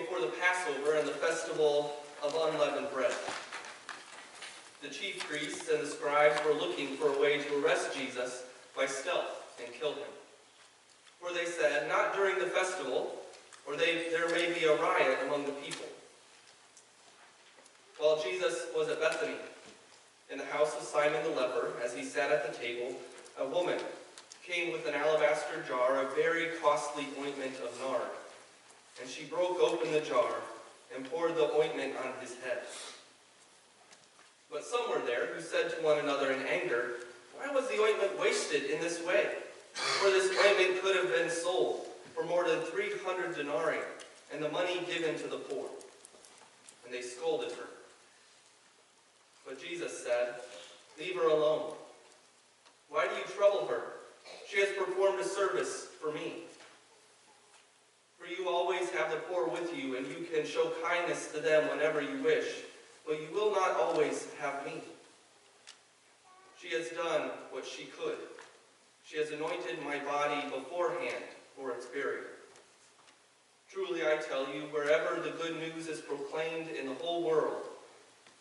before the Passover and the festival of unleavened bread. The chief priests and the scribes were looking for a way to arrest Jesus by stealth and kill him. For they said, "Not during the festival, or there may be a riot among the people." While Jesus was at Bethany, in the house of Simon the leper, as he sat at the table, a woman came with an alabaster jar of very costly ointment of nard. And she broke open the jar and poured the ointment on his head. But some were there who said to one another in anger, "Why was the ointment wasted in this way? For this ointment could have been sold for more than 300 denarii, and the money given to the poor." And they scolded her. But Jesus said, "Leave her alone. Why do you trouble her? She has performed a service for me. For you always have the poor with you, and you can show kindness to them whenever you wish, but you will not always have me. She has done what she could. She has anointed my body beforehand for its burial. Truly I tell you, wherever the good news is proclaimed in the whole world,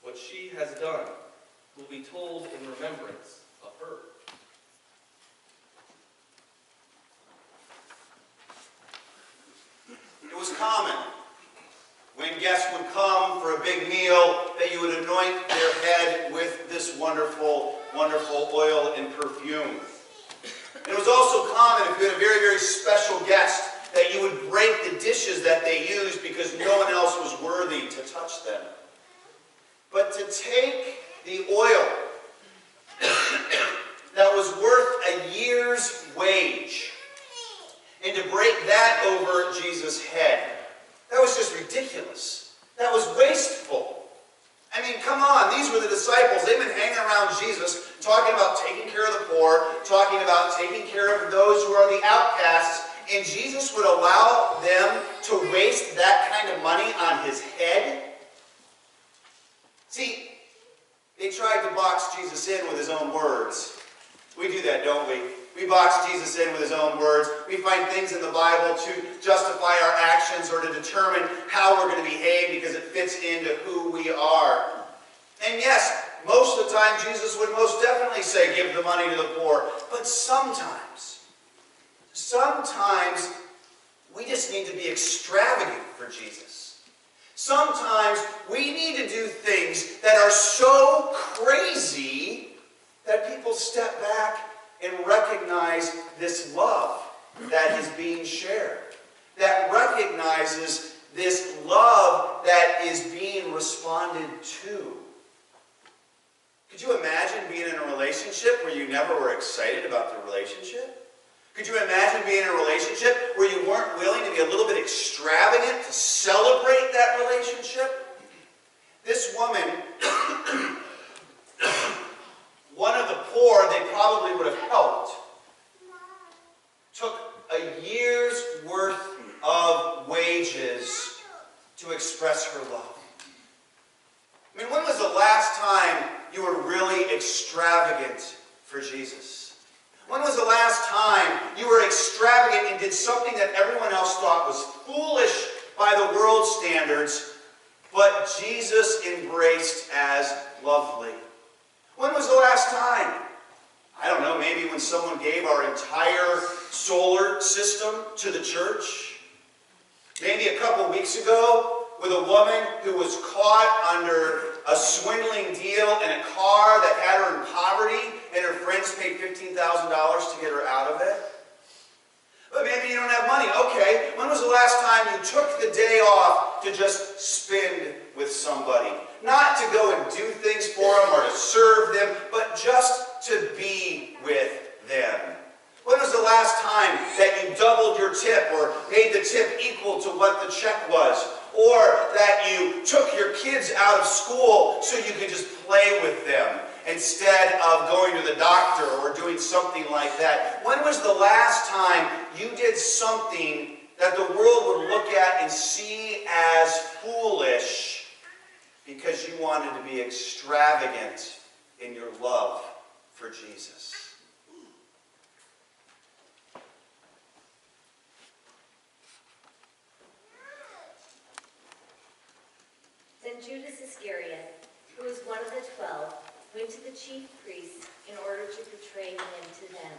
what she has done will be told in remembrance of her." It was common, when guests would come for a big meal, that you would anoint their head with this wonderful, wonderful oil and perfume. And it was also common, if you had a very, very special guest, that you would break the dishes that they used because no one else was worthy to touch them. But to take the oil that was worth a year's wage and to break that over Jesus' head, that was just ridiculous. That was wasteful. I mean, come on, these were the disciples. They've been hanging around Jesus, talking about taking care of the poor, talking about taking care of those who are the outcasts, and Jesus would allow them to waste that kind of money on his head? See, they tried to box Jesus in with his own words. We do that, don't we? We box Jesus in with his own words. We find things in the Bible to justify our actions or to determine how we're going to behave because it fits into who we are. And yes, most of the time Jesus would most definitely say, "Give the money to the poor." But sometimes we just need to be extravagant for Jesus. Sometimes we need to do things that are so crazy that people step back and recognize this love that is being shared. That recognizes this love that is being responded to. Could you imagine being in a relationship where you never were excited about the relationship? Could you imagine being in a relationship where you weren't willing to be a little bit extravagant to celebrate that relationship? This woman, one of the poor they probably would have helped, took a year's worth of wages to express her love. I mean, when was the last time you were really extravagant for Jesus? When was the last time you were extravagant and did something that everyone else thought was foolish by the world's standards, but Jesus embraced as lovely? When was the last time? I don't know, maybe when someone gave our entire solar system to the church? Maybe a couple weeks ago with a woman who was caught under a swindling deal in a car that had her in poverty, and her friends paid $15,000 to get her out of it. But maybe you don't have money. Okay, when was the last time you took the day off to just spend with somebody? Not to go and do things for them or to serve them, but just to be with them. When was the last time that you doubled your tip or made the tip equal to what the check was? Or that you took your kids out of school so you could just play with them instead of going to the doctor or doing something like that? When was the last time you did something that the world would look at and see as foolish because you wanted to be extravagant in your love for Jesus? Judas Iscariot, who was one of the 12, went to the chief priests in order to betray him to them.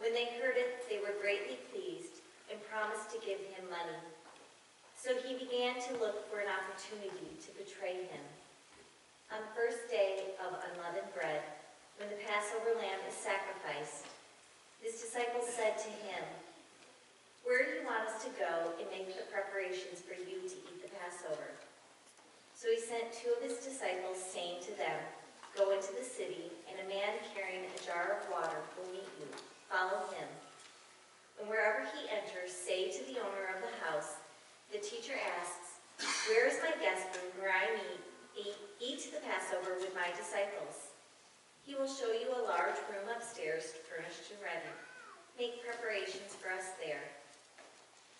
When they heard it, they were greatly pleased and promised to give him money. So he began to look for an opportunity to betray him. On the first day of unleavened bread, when the Passover lamb is sacrificed, his disciples said to him, "Where do you want us to go and make the preparations for you to eat the Passover?" So he sent 2 of his disciples, saying to them, "Go into the city, and a man carrying a jar of water will meet you. Follow him. And wherever he enters, say to the owner of the house, 'The teacher asks, where is my guest room where I eat the Passover with my disciples?' He will show you a large room upstairs, furnished and ready. Make preparations for us there."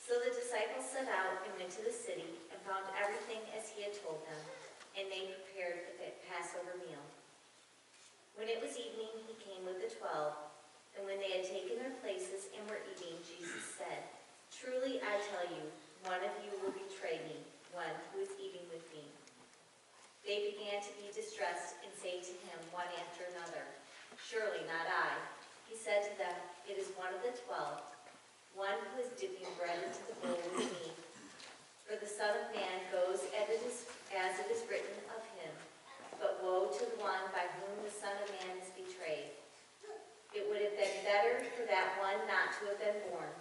So the disciples set out and went to the city and found everything as he had told them, and they prepared the Passover meal. When it was evening, he came with the 12, and when they had taken their places and were eating, Jesus said, "Truly I tell you, one of you will betray me, one who is eating with me." They began to be distressed and say to him one after another, "Surely not I." He said to them, "It is one of the 12, one who is dipping bread into the bowl with me. For the Son of Man goes as it is written of him, but woe to the one by whom the Son of Man is betrayed. It would have been better for that one not to have been born."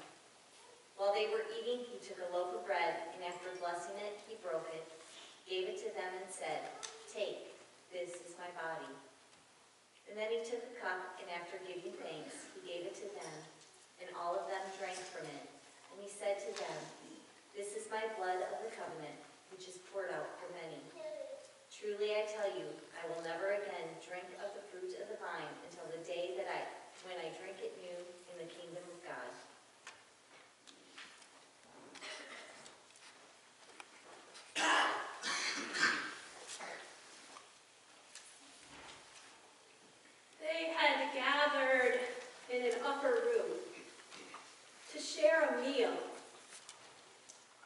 While they were eating, he took a loaf of bread, and after blessing it, he broke it, gave it to them, and said, "Take, this is my body." And then he took a cup, and after giving thanks, he gave it to them, and all of them drank from it. And he said to them, "This is my blood of the covenant, which is poured out for many. Truly I tell you, I will never again drink of the fruit of the vine until the day when I drink it new in the kingdom of God." They had gathered in an upper room to share a meal,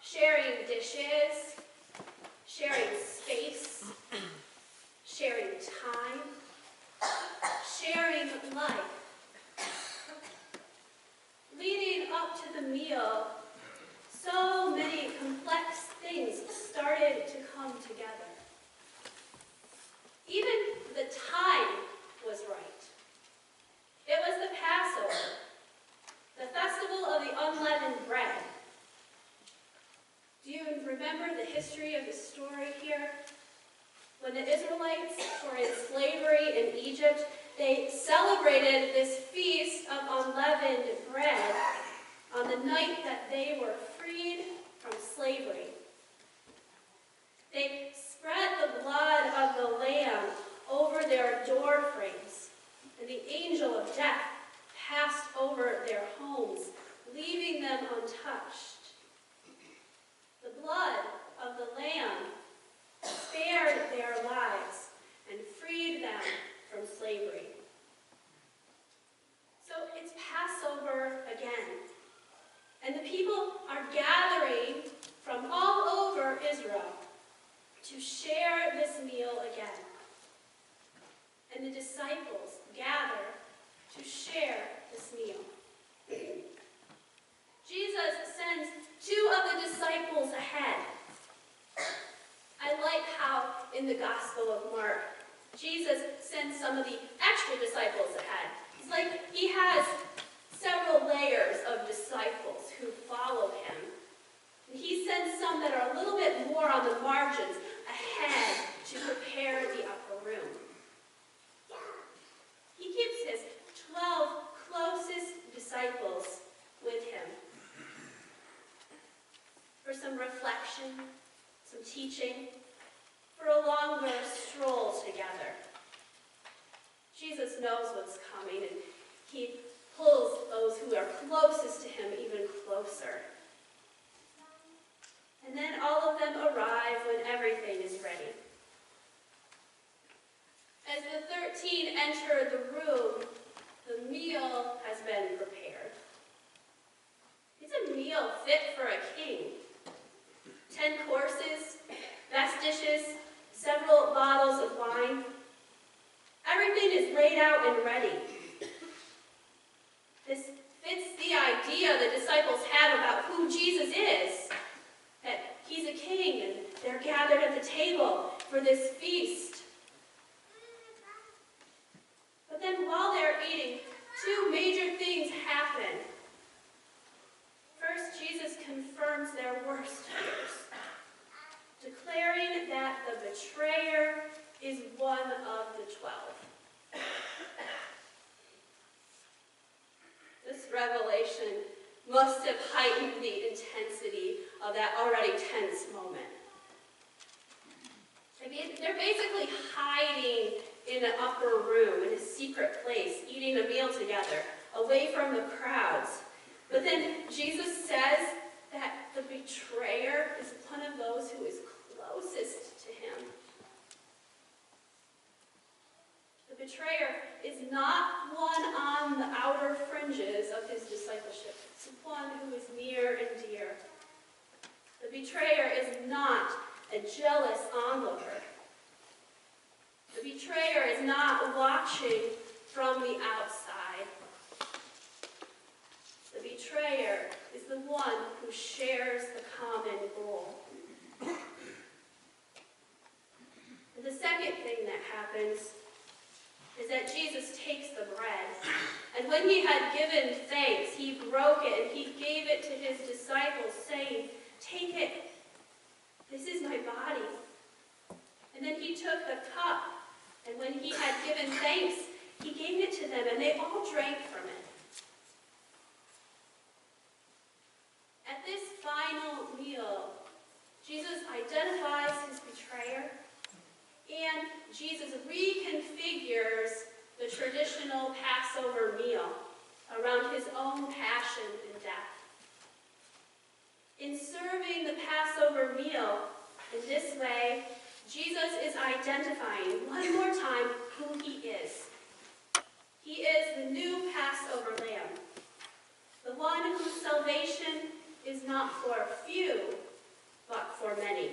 sharing dishes, sharing space, sharing time, sharing life. Leading up to the meal, so many complex things started to come together. Even the time was right. It was the Passover, the festival of the unleavened bread. Do you remember the history of the story here? When the Israelites were in slavery in Egypt, they celebrated this feast of unleavened bread on the night that they were freed from slavery. They spread the blood of the lamb over their door frames, and the angel of death passed over their homes, leaving them untouched. The blood of the lamb spared their lives and freed them from slavery. So it's Passover again, and the people are gathering from all over Israel to share this meal again. And the disciples gather to share this meal. Jesus sends 2 of the disciples ahead. I like how in the Gospel of Mark, Jesus sends some of the extra disciples ahead. It's like he has several layers of disciples who follow him. And he sends some that are a little bit more on the margins ahead to prepare the upper room. He keeps his 12 closest disciples with him for some reflection, some teaching, for a longer stroll together. Jesus knows what's coming, and he pulls those who are closest to him even closer. And then all of them arrive when everything is ready. As the 13 enter the room, the meal has been prepared. It's a meal fit for a king. 10 courses, best dishes, and ready. This fits the idea the disciples have about who Jesus is, that he's a king and they're gathered at the table for this feast. But then while they're eating, two major things happen. First, Jesus confirms their worst fears, declaring that the betrayer is one of the 12. This revelation must have heightened the intensity of that already tense moment. I mean, they're basically hiding in an upper room, in a secret place, eating a meal together, away from the crowds. But then Jesus says that the betrayer is one of those who is closest to him. The betrayer is not one on the outer fringes of his discipleship. It's one who is near and dear. The betrayer is not a jealous onlooker. The betrayer is not watching from the outside. The betrayer is the one who shares the common goal. And the second thing that happens is that Jesus takes the bread, and when he had given thanks, he broke it and he gave it to his disciples, saying, "Take it, this is my body." And then he took the cup, and when he had given thanks, he gave it to them, and they all drank from it. At this final meal, Jesus identifies his betrayer, and Jesus reconfigures the traditional Passover meal around his own passion and death. In serving the Passover meal in this way, Jesus is identifying one more time who he is. He is the new Passover lamb, the one whose salvation is not for a few, but for many.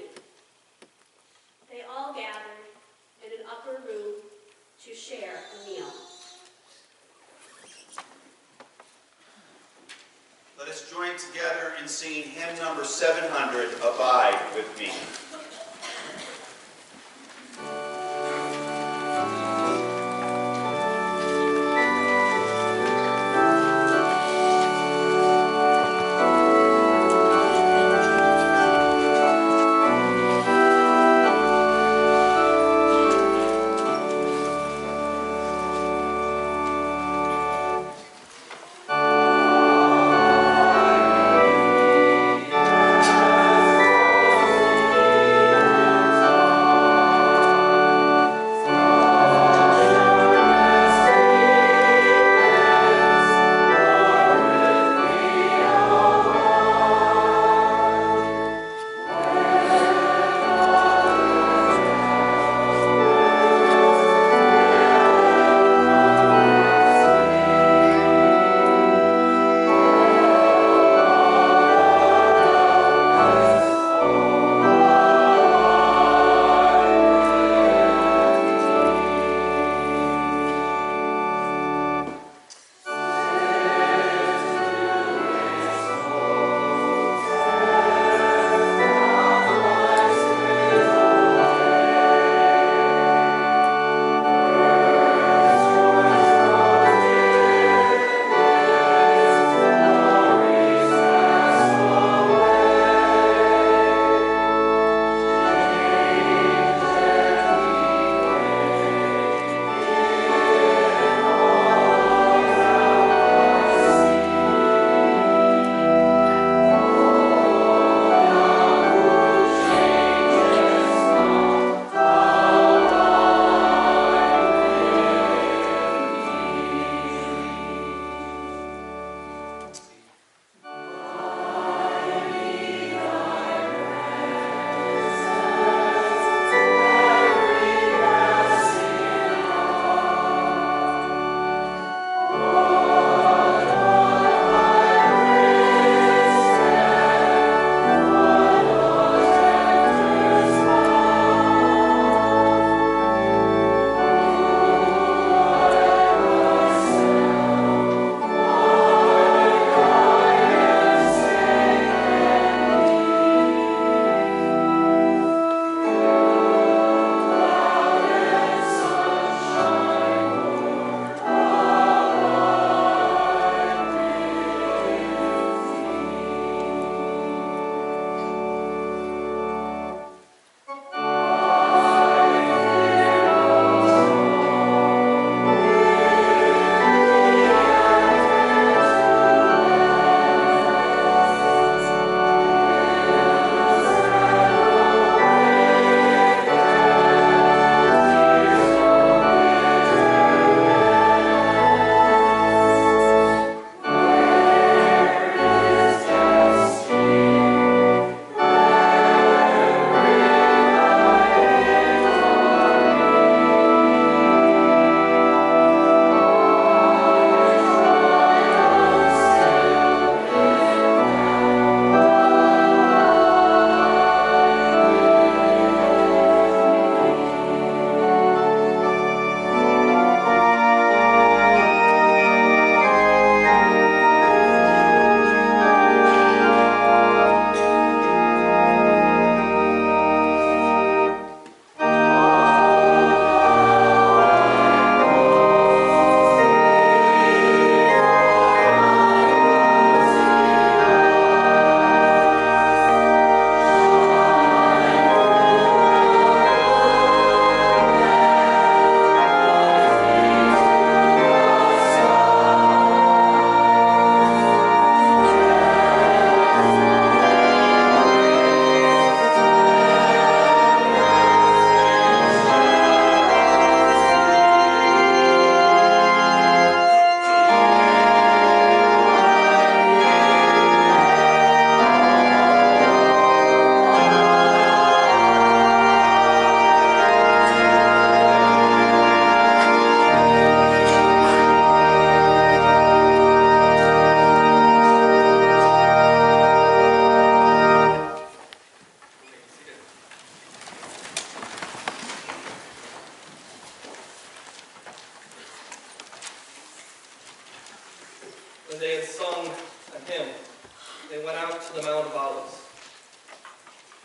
They all gathered in an upper room to share a meal. Let us join together in singing hymn number 700, Abide with Me.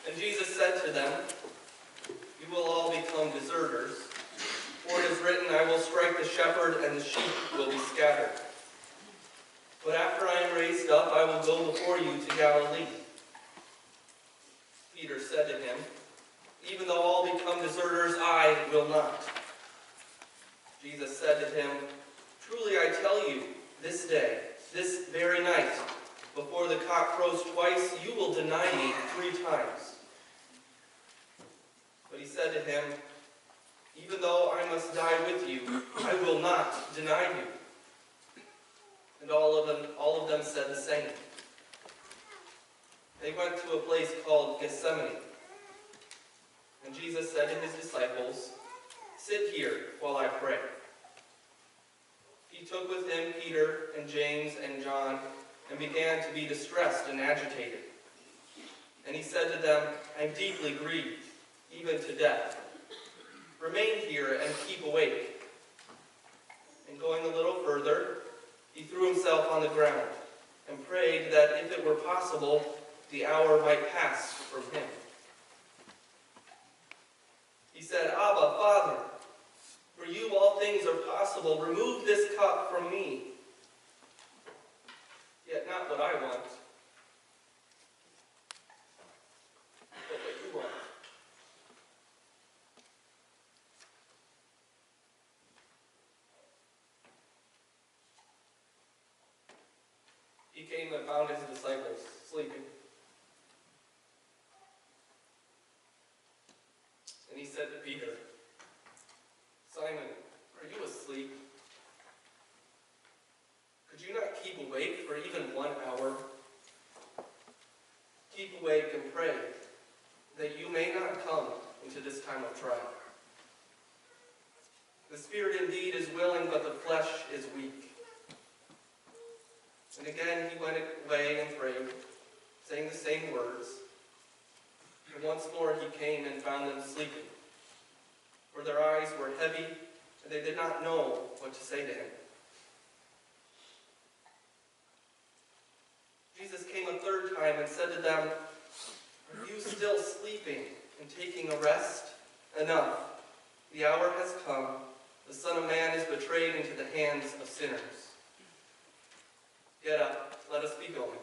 And Jesus said to them, "You will all become deserters, for it is written, I will strike the shepherd, and the sheep will be scattered. But after I am raised up, I will go before you to Galilee." Peter said to him, "Even though all become deserters, I will not." Jesus said to him, "Truly I tell you, this day, this very night, before the cock crows twice, you will deny me 3 times." But he said to him, "Even though I must die with you, I will not deny you." And all of them said the same. They went to a place called Gethsemane. And Jesus said to his disciples, "Sit here while I pray." He took with him Peter and James and John and began to be distressed and agitated. And he said to them, "I am deeply grieved, even to death. Remain here and keep awake." And going a little further, he threw himself on the ground and prayed that if it were possible, the hour might pass from him. He said, "Abba, Father, for you all things are possible. Remove this cup from me. Yet not what I want, but what you want." He came and found his disciples sleeping. And he said to Peter, "Simon, are you asleep? Could you not keep awake for even 1 hour? Keep awake and pray, that you may not come into this time of trial. The spirit indeed is willing, but the flesh is weak." And again he went away and prayed, saying the same words. And once more he came and found them sleeping, for their eyes were heavy, and they did not know what to say to him. Jesus came a 3rd time and said to them, "Are you still sleeping and taking a rest? Enough. The hour has come. The Son of Man is betrayed into the hands of sinners. Get up, let us be going.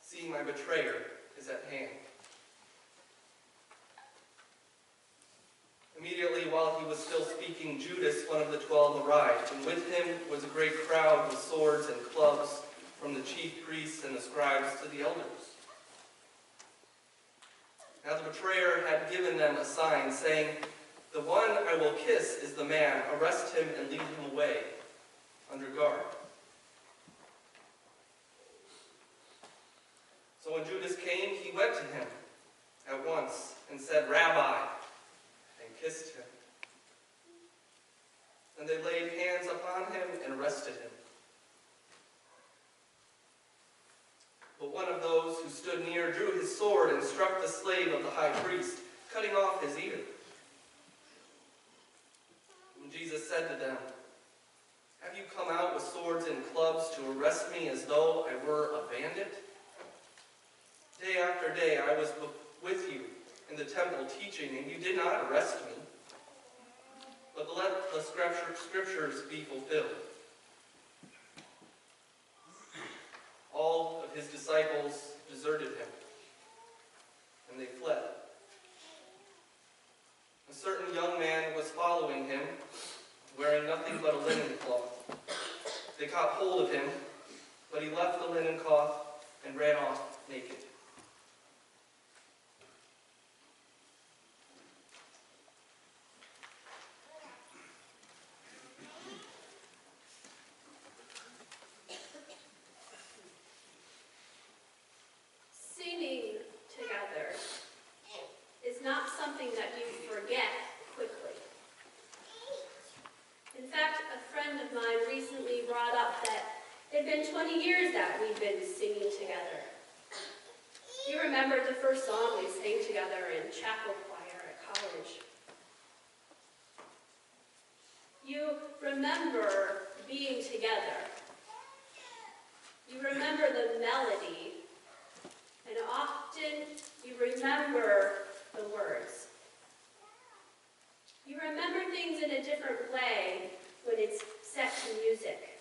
See, my betrayer is at hand." Immediately while he was still speaking, Judas, one of the 12, arrived, and with him was a great crowd with swords and clubs, from the chief priests and the scribes to the elders. Now the betrayer had given them a sign, saying, "The one I will kiss is the man. Arrest him and lead him away under guard." So when Judas came, he went to him at once and said, "Rabbi," and kissed him. And they laid hands upon him and arrested him. But one of those who stood near drew his sword and struck the slave of the high priest, cutting off his ear. And Jesus said to them, "Have you come out with swords and clubs to arrest me as though I were a bandit? Day after day I was with you in the temple teaching, and you did not arrest me. But let the scriptures be fulfilled." All of his disciples deserted him, and they fled. A certain young man was following him, wearing nothing but a linen cloth. They caught hold of him, but he left the linen cloth and ran off naked. Singing together is not something that you forget quickly. In fact, a friend of mine recently brought up that it had been 20 years that we've been singing together. You remember the first song we sang together in chapel choir at college. You remember being together. You remember the melody, and often you remember the words. You remember things in a different way when it's set to music.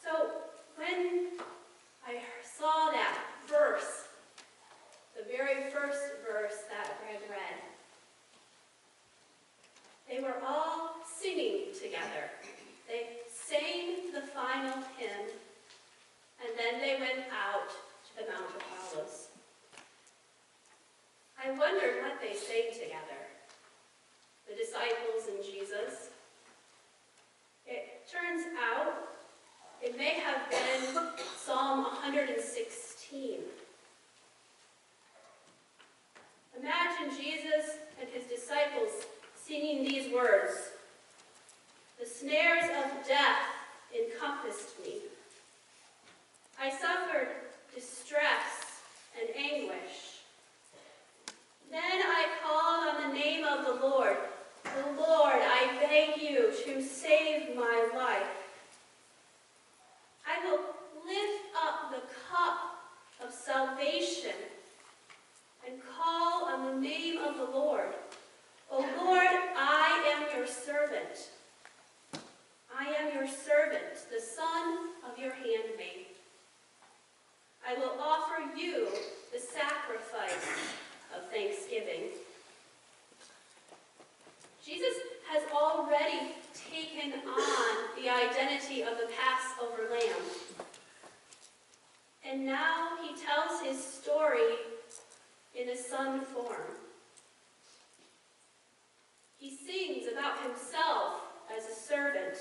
So when I saw that verse, the very first verse that Greg read, they were all singing together. They sang the final hymn, and then they went out to the Mount of Olives. I wondered what they sang together. The disciples and Jesus. It turns out it may have been Psalm 116. Imagine Jesus and his disciples singing these words. The snares of death encompassed me. I suffered distress and anguish. Then I called on the name of the Lord. The Lord, I beg you to save my life. I will lift up the cup of salvation and call on the name of the Lord. O Lord, I am your servant. I am your servant, the son of your handmaid. I will offer you the sacrifice of thanksgiving. Jesus has already taken on the identity of the Passover lamb. And now he tells his story in a son form. He sings about himself as a servant.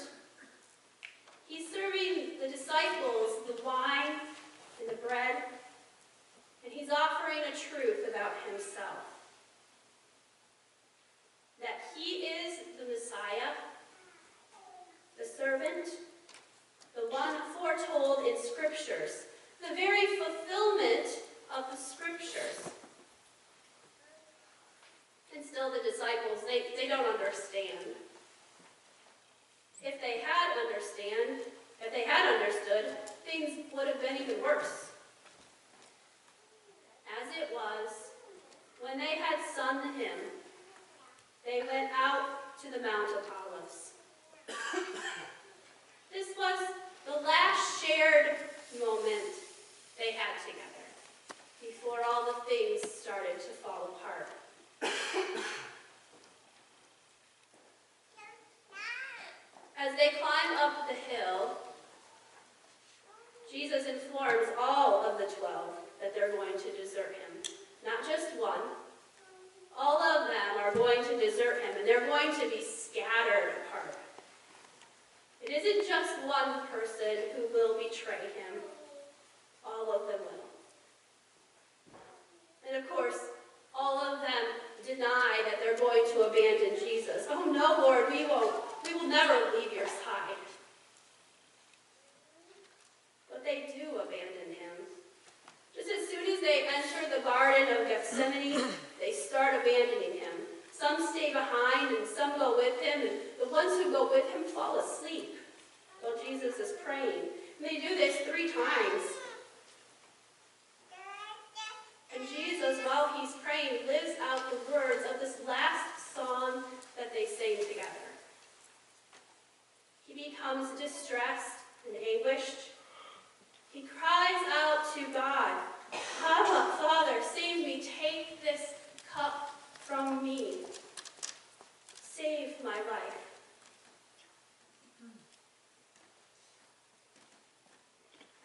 He's serving the disciples the wine and the bread, and he's offering a truth about himself. That he is the Messiah, the servant, the one foretold in Scriptures, the very fulfillment of the Scriptures. And still the disciples, they don't understand. If they had understood, things would have been even worse. As it was, when they had sung the hymn, they went out to the Mount of Olives. This was the last shared moment they had together before all the things started to fall apart. As they climb up the hill, Jesus informs all of the 12 that they're going to desert him. Not just one. All of them are going to desert him, and they're going to be scattered apart. It isn't just one person who will betray him. All of them will. And of course, all of them deny that they're going to abandon Jesus. Oh no, Lord, we will never leave your side. But they do abandon him. Just as soon as they enter the Garden of Gethsemane, they start abandoning him. Some stay behind and some go with him, and the ones who go with him fall asleep while Jesus is praying. And they do this 3 times. And Jesus, while he's praying, lives out the words of this last song that they sang together. He becomes distressed and anguished. He cries out to God, Abba, Father, save me, take this cup from me. Save my life.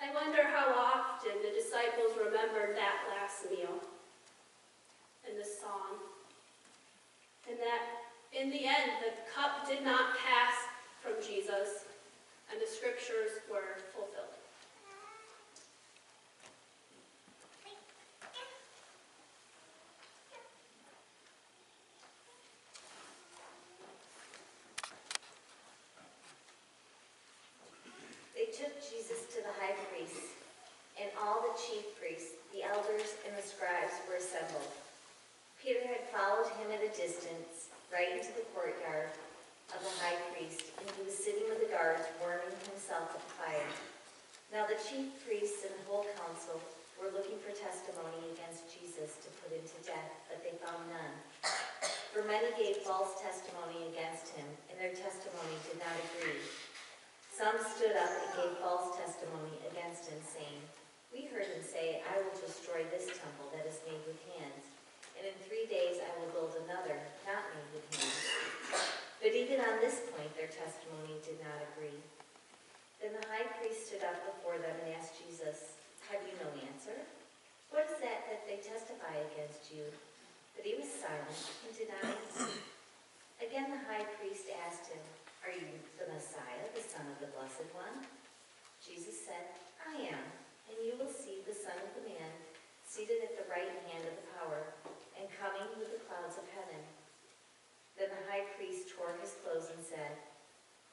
I wonder how often the disciples remembered that last meal and the song. And that in the end, the cup did not pass from Jesus and the Scriptures were fulfilled. They took Jesus to the high priest, and all the chief priests, the elders, and the scribes were assembled. Peter had followed him at a distance, right into the courtyard of the high priest, and he was sitting with the guards, warming himself at the fire. Now the chief priests and the whole council were looking for testimony against Jesus, many gave false testimony against him, and their testimony did not agree. Some stood up and gave false testimony against him, saying, "We heard him say, 'I will destroy this temple that is made with hands, and in 3 days I will build another, not made with hands.' But even on this point their testimony did not agree. Then the high priest stood up before them and asked Jesus, 'Have you no answer? What is that they testify against you?' But he was silent and did not answer. Again the high priest asked him, 'Are you the Messiah, the Son of the Blessed One?' Jesus said, 'I am, and you will see the Son of the Man seated at the right hand of the power, and coming with the clouds of heaven.' Then the high priest tore his clothes and said,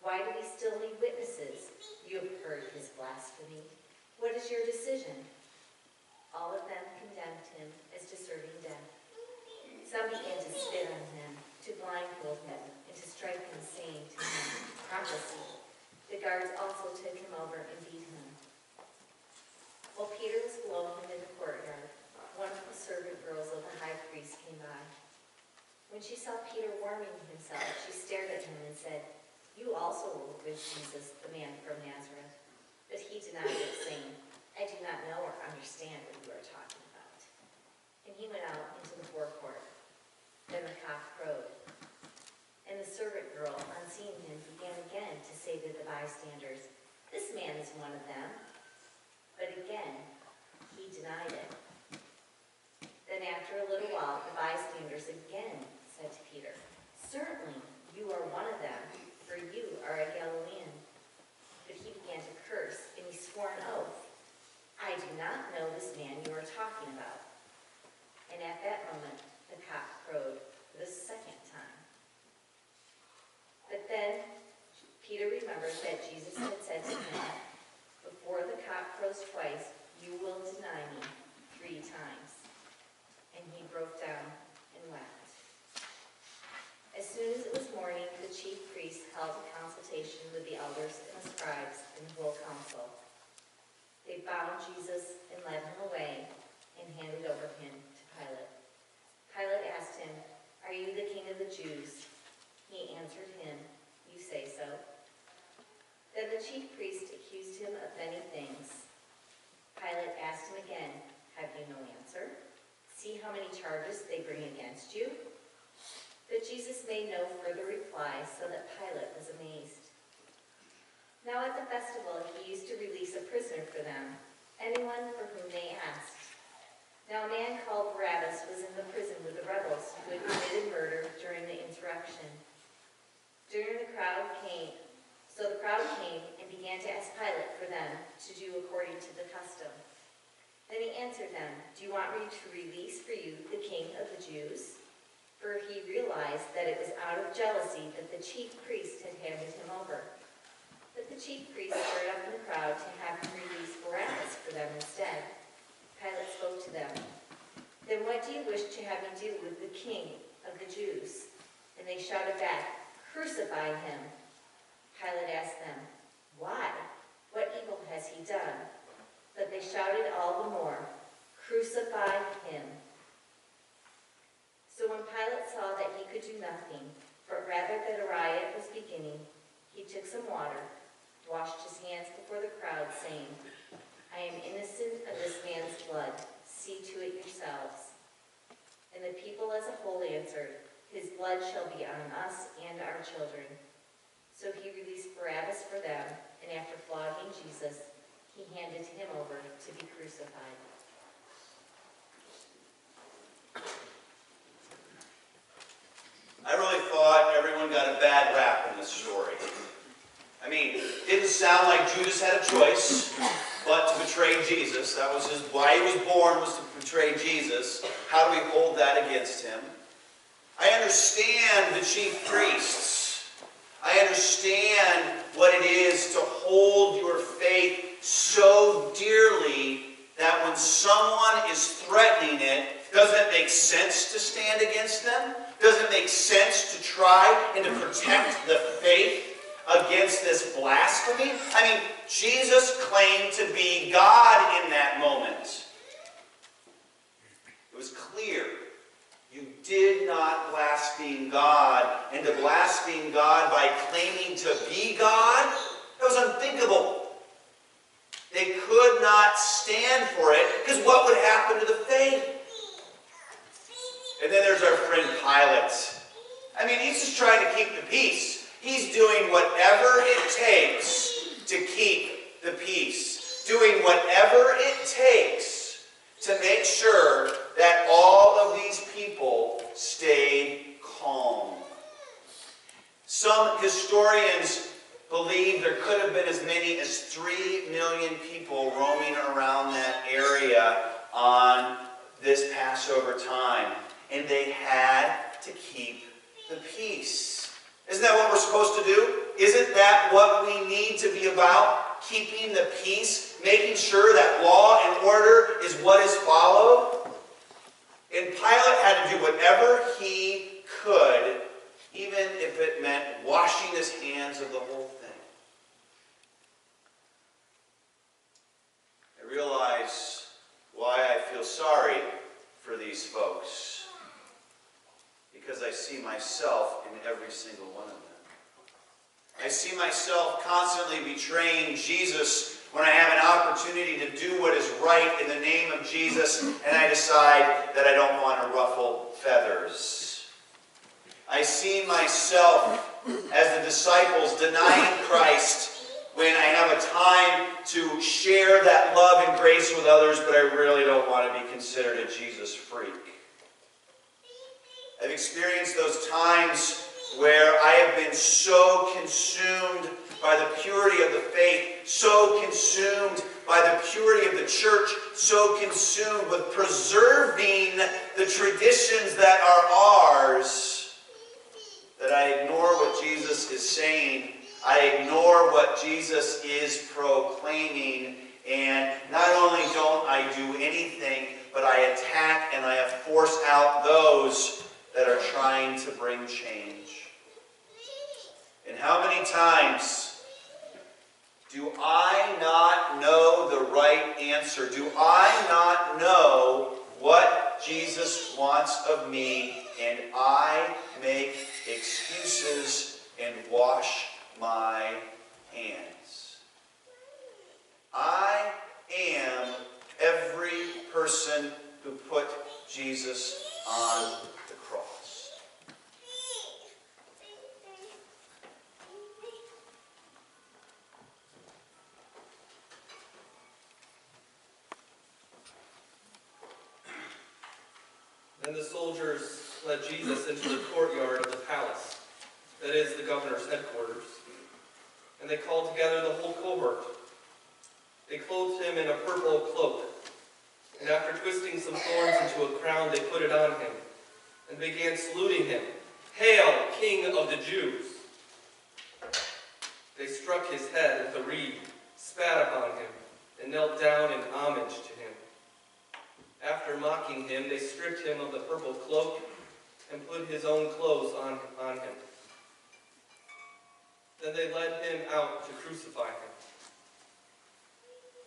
'Why do we still need witnesses? You have heard his blasphemy. What is your decision?' All of them condemned him as deserving death. Some began to spit on him, to blindfold him, and to strike him, saying to him, 'Prophecy.' The guards also took him over and beat him. While Peter was below him in the courtyard, one of the servant girls of the high priest came by. When she saw Peter warming himself, she stared at him and said, 'You also were with Jesus, the man from Nazareth.' But he denied it, saying, 'I do not know or understand what you are talking about.' And he went out into the forecourt. Then the cock crowed. And the servant girl, on seeing him, began again to say to the bystanders, 'This man is one of them.' But again, he denied it. Then after a little while, the bystanders again said to Peter, 'Certainly you are one of them, for you are a Galilean.' But he began to curse, and he swore an oath, 'I do not know this man you are talking about.' And at that moment, the cock crowed for the second time. But then Peter remembered that Jesus had said to him, 'Before the cock crows twice, you will deny me 3 times.' And he broke down and wept. As soon as it was morning, the chief priests held a consultation with the elders and the scribes and the whole council. They bound Jesus and led him away and handed over him to Pilate. Pilate asked him, 'Are you the king of the Jews?' He answered him, 'You say so.' Then the chief priest accused him of many things. Pilate asked him again, 'Have you no answer? See how many charges they bring against you?' But Jesus made no further reply, so that Pilate was amazed. Now at the festival he used to release a prisoner for them, anyone for whom they asked. Now a man called Barabbas was in the prison with the rebels who had committed murder during the insurrection. So the crowd came and began to ask Pilate for them to do according to the custom. Then he answered them, 'Do you want me to release for you the king of the Jews?' For he realized that it was out of jealousy that the chief priest had handed him over. But the chief priest stirred up in the crowd to have him release Barabbas for them instead. Pilate spoke to them, 'Then what do you wish to have me do with the king of the Jews?' And they shouted back, 'Crucify him.' Pilate asked them, 'Why? What evil has he done?' But they shouted all the more, 'Crucify him.' So when Pilate saw that he could do nothing, but rather that a riot was beginning, he took some water, washed his hands before the crowd, saying, 'I am innocent of this man's blood. See to it yourselves.' And the people as a whole answered, 'His blood shall be on us and our children.' So he released Barabbas for them, and after flogging Jesus, he handed him over to be crucified. I really thought everyone got a bad rap in this story. I mean, it didn't sound like Judas had a choice but to betray Jesus. That was why he was born, was to betray Jesus. How do we hold that against him? I understand the chief priests. I understand what it is to hold your faith so dearly that when someone is threatening it, doesn't it make sense to stand against them? Doesn't it make sense to try and to protect the faith against this blasphemy? I mean, Jesus claimed to be God in that moment. It was clear You did not blaspheme God. And to blaspheme God by claiming to be God, that was unthinkable. They could not stand for it, because what would happen to the faith? And then there's our friend Pilate. I mean, he's just trying to keep the peace. He's doing whatever it takes to keep the peace. Doing whatever it takes to make sure that all of these people stayed calm. Some historians believe there could have been as many as 3 million people roaming around that area on this Passover time. And they had to keep the peace. Isn't that what we're supposed to do? Isn't that what we need to be about? Keeping the peace? Making sure that law and order is what is followed? And Pilate had to do whatever he could, even if it meant washing his hands of the whole thing. I realize why I feel sorry for these folks. Because I see myself in every single one of them. I see myself constantly betraying Jesus when I have an opportunity to do what is right in the name of Jesus, and I decide that I don't want to ruffle feathers. I see myself as the disciples denying Christ when I have a time to share that love and grace with others, but I really don't want to be considered a Jesus freak. I've experienced those times where I have been so consumed by the purity of the faith, so consumed by the purity of the church, so consumed with preserving the traditions that are ours, that I ignore what Jesus is saying. I ignore what Jesus is proclaiming. And not only don't I do anything, but I attack and I force out those that are trying to bring change. And how many times do I not know the right answer? Do I not know what Jesus wants of me, and I make excuses and wash my hands? I am every person who put Jesus on the cross. Then the soldiers led Jesus into the courtyard of the palace, that is, the governor's headquarters. And they called together the whole cohort. They clothed him in a purple cloak, and after twisting some thorns into a crown, they put it on him, and began saluting him, "Hail, King of the Jews!" They struck his head with a reed, spat upon him, and knelt down in homage to him. After mocking him, they stripped him of the purple cloak and put his own clothes on him. Then they led him out to crucify him.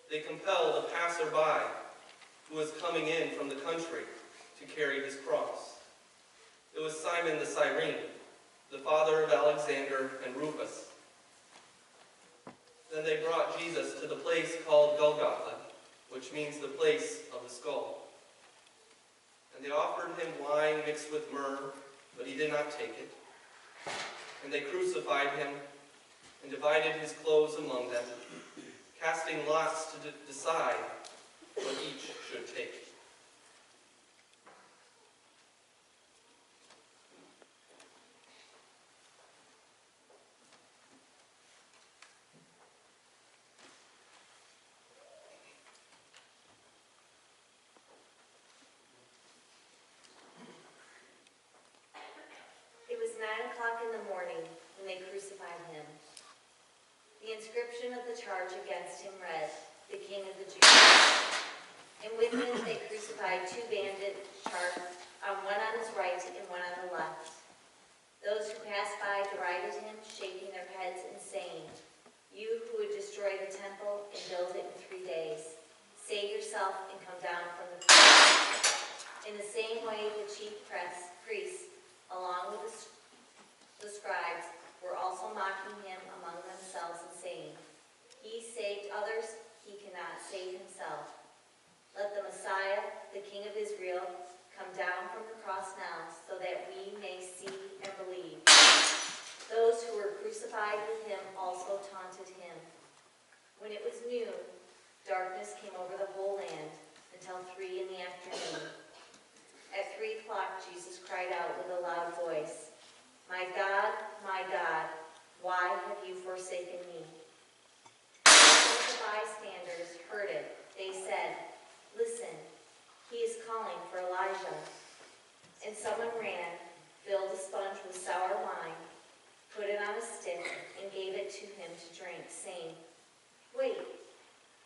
They compelled a passerby who was coming in from the country to carry his cross. It was Simon the Cyrene, the father of Alexander and Rufus. Then they brought Jesus to the place called Golgotha, which means the place of the skull. And they offered him wine mixed with myrrh, but he did not take it. And they crucified him and divided his clothes among them, casting lots to decide what each should take. It was 9 o'clock in the morning when they crucified him. The inscription of the charge against him read, "The King of the Jews." And with him they crucified 2 bandit sharks, one on his right and one on the left. Those who passed by derided him, shaking their heads and saying, "You who would destroy the temple and build it in 3 days, save yourself and come down from the cross." In the same way, the chief priests King of Israel, come down from the cross now, so that we may see and believe. Those who were crucified with him also taunted him. When it was noon, darkness came over the whole land until 3 p.m. At 3 o'clock, Jesus cried out with a loud voice, my God, why have you forsaken me?" When the bystanders heard it, they said, "Listen, he is calling for Elijah." And someone ran, filled a sponge with sour wine, put it on a stick, and gave it to him to drink, saying, "Wait,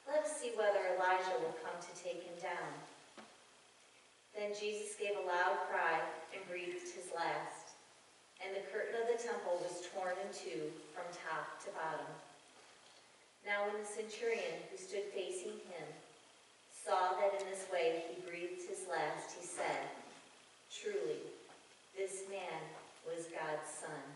let us see whether Elijah will come to take him down." Then Jesus gave a loud cry and breathed his last, and the curtain of the temple was torn in two from top to bottom. Now when the centurion who stood facing him saw that in this way he breathed his last, he said, "Truly, this man was God's son."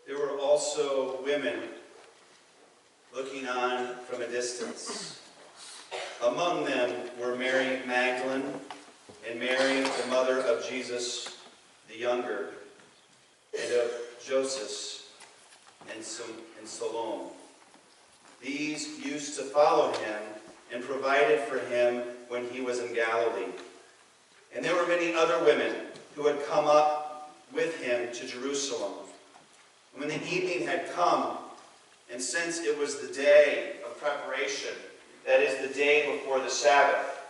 There were also women looking on from a distance. Among them were Mary Magdalene and Mary, the mother of Jesus the younger, and of Joseph and Salome. These used to follow him and provided for him when he was in Galilee. And there were many other women who had come up with him to Jerusalem. When the evening had come, and since it was the day of preparation, that is, the day before the Sabbath,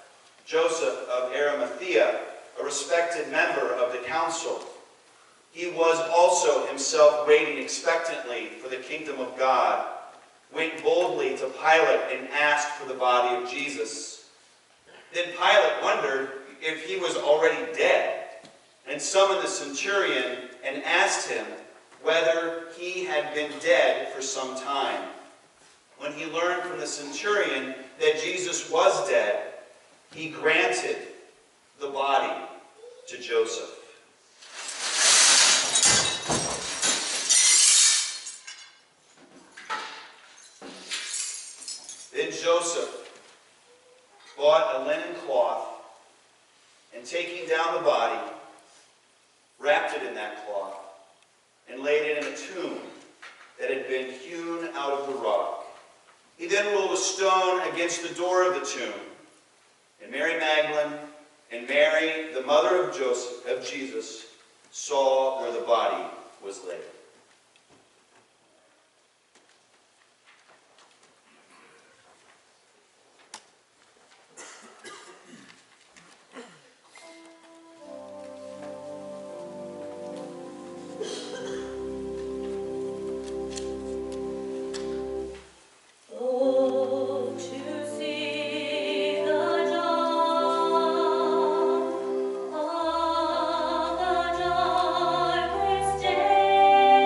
Joseph of Arimathea, a respected member of the council, he was also himself waiting expectantly for the kingdom of God, went boldly to Pilate and asked for the body of Jesus. Then Pilate wondered if he was already dead, and summoned the centurion and asked him whether he had been dead for some time. When he learned from the centurion that Jesus was dead, he granted the body to Joseph. Then Joseph bought a linen cloth, and taking down the body, wrapped it in that cloth, and laid it in a tomb that had been hewn out of the rock. He then rolled a stone against the door of the tomb. And Mary Magdalene and Mary, the mother of Jesus, saw where the body was laid. Day.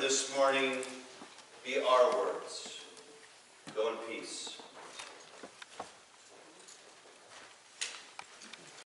this morning be our word.